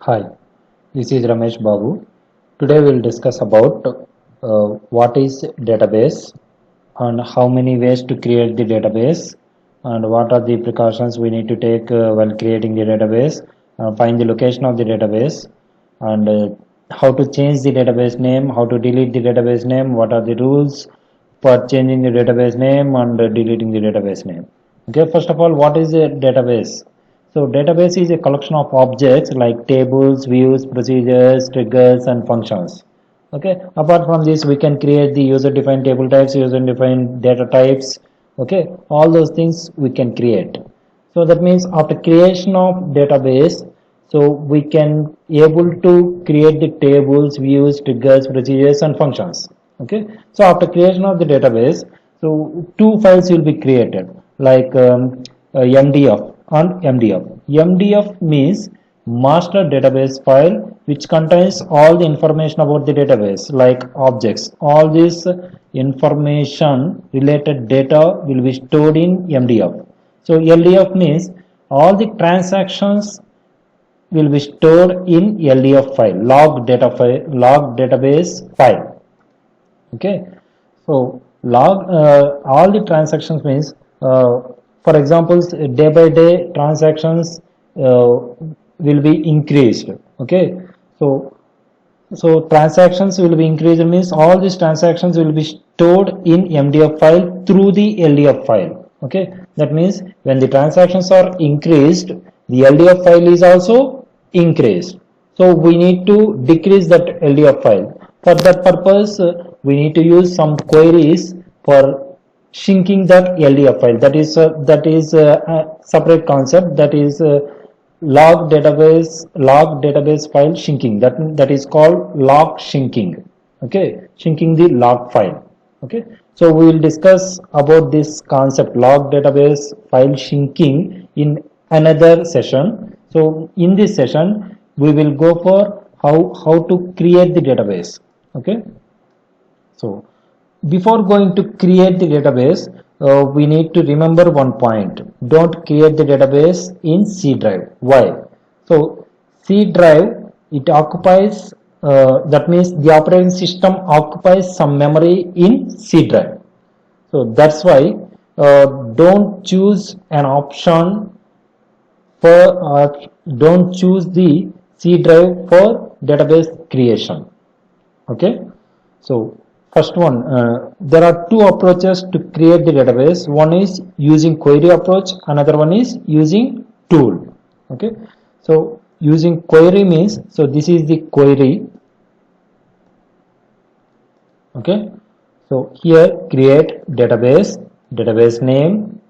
Hi, this is Ramesh Babu. Today we'll discuss about what is database and how many ways to create the database and what are the precautions we need to take while creating the database, find the location of the database and how to change the database name, how to delete the database name, what are the rules for changing the database name and deleting the database name. Okay, first of all, what is a database? So database is a collection of objects like tables, views, procedures, triggers, and functions. Okay. Apart from this, we can create the user-defined table types, user-defined data types. Okay. All those things we can create. So that means after creation of database, so we can able to create the tables, views, triggers, procedures, and functions. Okay. So after creation of the database, so two files will be created like MDF and MDF. MDF means master database file which contains all the information about the database like objects. All this information related data will be stored in MDF. So LDF means all the transactions will be stored in LDF file, log database file. Okay, so log all the transactions means for examples day by day transactions will be increased. Okay, so transactions will be increased means all these transactions will be stored in MDF file through the LDF file. Okay, that means when the transactions are increased, the LDF file is also increased. So we need to decrease that LDF file. For that purpose, we need to use some queries for shrinking that LDF file. That is a separate concept. That is log database file shrinking. That is called log shrinking. Okay, shrinking the log file. Okay, so we will discuss about this concept log database file shrinking in another session. So in this session, we will go for how to create the database. Okay, so before going to create the database, we need to remember one point. Don't create the database in C drive. Why? So C drive, it occupies, that means the operating system occupies some memory in C drive. So that's why don't choose an option for, don't choose the C drive for database creation. Okay, so first one, there are two approaches to create the database. One is using query approach, another one is using tool. Okay, so using query means, so this is the query. Okay, so here create database name.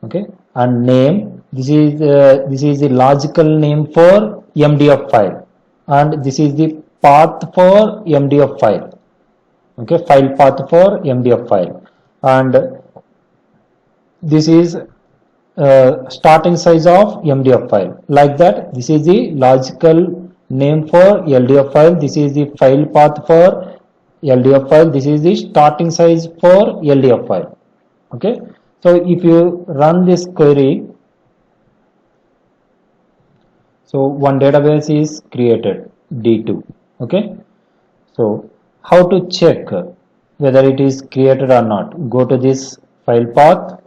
Okay, and name, this is the logical name for MDF file, and this is the path for MDF file. Okay, file path for MDF file, and this is starting size of MDF file. Like that, this is the logical name for LDF file. This is the file path for LDF file. This is the starting size for LDF file. Okay, so if you run this query, so one database is created D2. Okay, so how to check whether it is created or not? Go to this file path.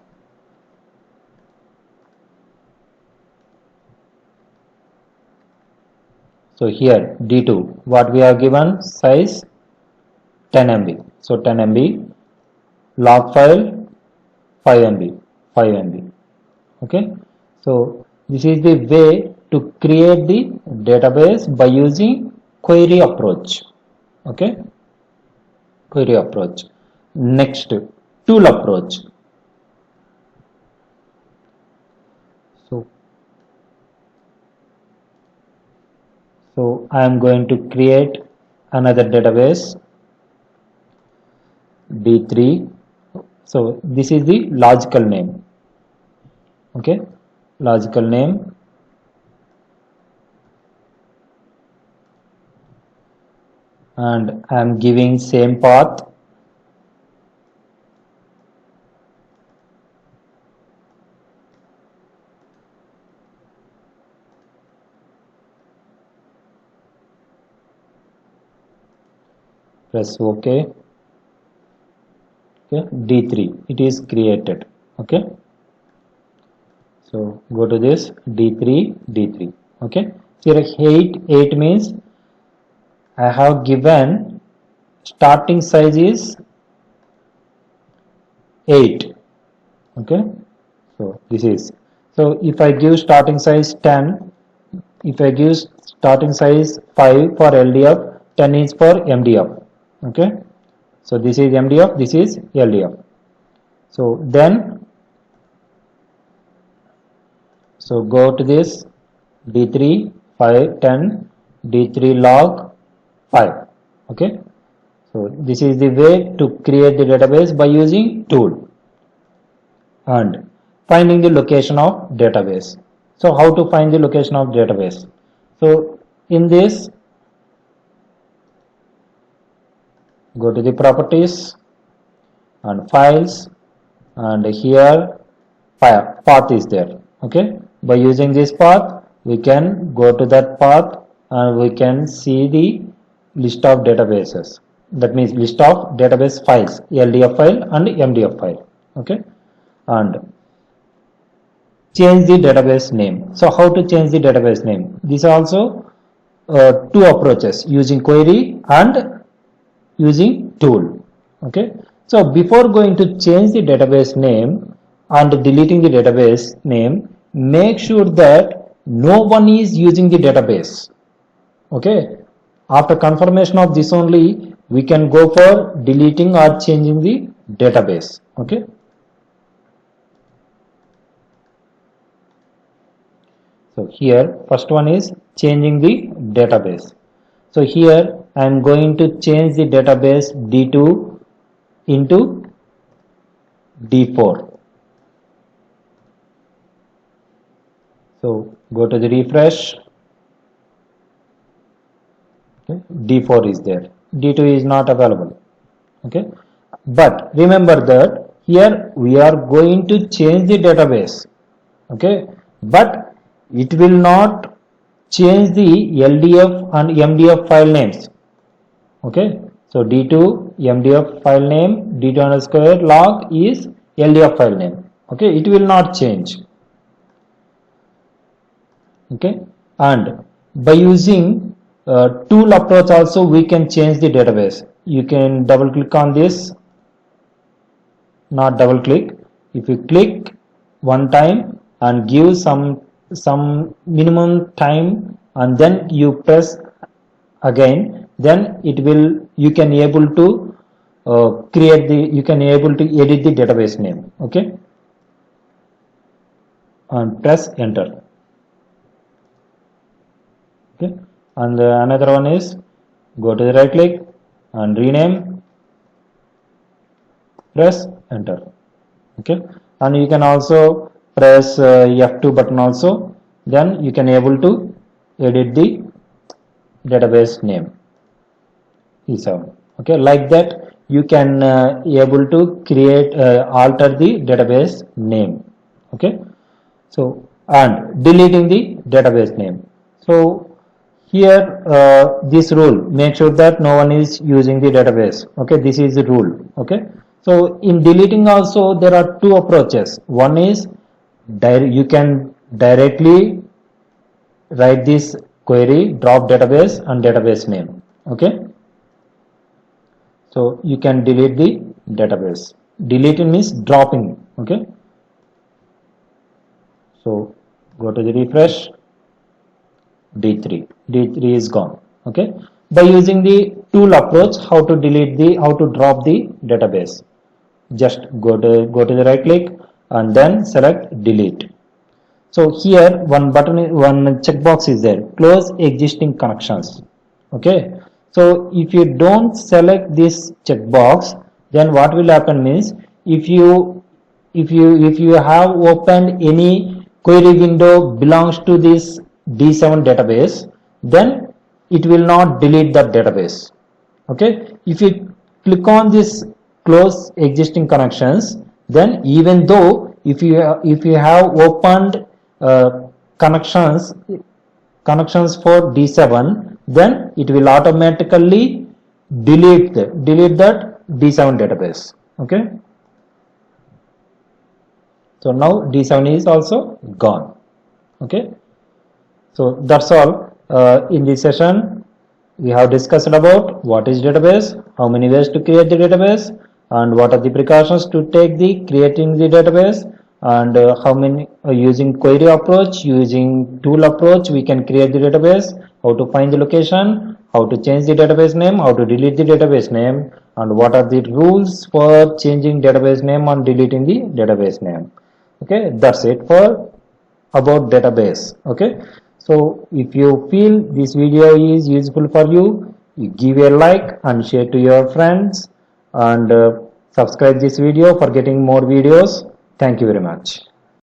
So here D2, what we have given size 10 MB. So 10 MB, log file 5 MB, 5 MB. Okay, so this is the way to create the database by using query approach. Okay, query approach. Next, tool approach. So I am going to create another database D3. So this is the logical name. Okay, logical name, and I am giving same path. press OK. Okay, D3, it is created. Okay, so go to this D3. Okay, here 8 means I have given starting size is 8. Okay, so this is, so if I give starting size 10, if I give starting size 5 for LDF, 10 is for MDF. Okay, so this is MDF, this is LDF. So then, so go to this D3 5 10 D3 log 5. Okay, so this is the way to create the database by using tool and finding the location of database. So how to find the location of database? So in this, go to the properties and files, and here path is there. Okay, by using this path we can go to that path and we can see the list of databases, that means list of database files, LDF file and MDF file. Okay, and change the database name. So how to change the database name? These are also two approaches, using query and using tool. Okay, so before going to change the database name and deleting the database name, make sure that no one is using the database. Okay, after confirmation of this only we can go for deleting or changing the database. Okay, so here first one is changing the database. So here I am going to change the database D2 into D4. So go to the refresh. Okay, D4 is there, D2 is not available. Okay, but remember that here we are going to change the database. Okay, but it will not change the LDF and MDF file names. Okay, so D2 MDF file name, D2 underscore log is LDF file name. Okay, it will not change. Okay, and by using tool approach also we can change the database. You can double click on this, not double click, if you click one time and give some minimum time and then you press again, then it will, you can able to create the, you can able to edit the database name. Okay, and press enter. Okay, and another one is go to the right click and rename, press enter. Okay, and you can also press F2 button also, then you can able to edit the database name E7. Okay, like that you can able to create alter the database name. Okay, so and deleting the database name. So here this rule, make sure that no one is using the database. Okay, this is the rule. Okay, so in deleting also there are two approaches. One is you can directly write this query drop database and database name. Okay, so you can delete the database. Deleting means dropping. Okay, so go to the refresh, D3 is gone. Okay, by using the tool approach, how to delete the, how to drop the database, just go to the right click and then select delete. So here one button, one checkbox is there, close existing connections. Okay, so if you don't select this checkbox, then what will happen means, if you have opened any query window belongs to this D7 database, then it will not delete that database. Okay, if you click on this close existing connections, then even though if you have opened connections for D7, then it will automatically delete that D7 database. Okay, so now D7 is also gone. Okay, so that's all. In this session we have discussed about what is database, how many ways to create the database, and what are the precautions to take the creating the database, and how many using query approach, using tool approach we can create the database, how to find the location, how to change the database name, how to delete the database name, and what are the rules for changing database name and deleting the database name. Okay, that's it for about database. Okay, so if you feel this video is useful for you, you give a like and share to your friends, and subscribe this video for getting more videos. Thank you very much.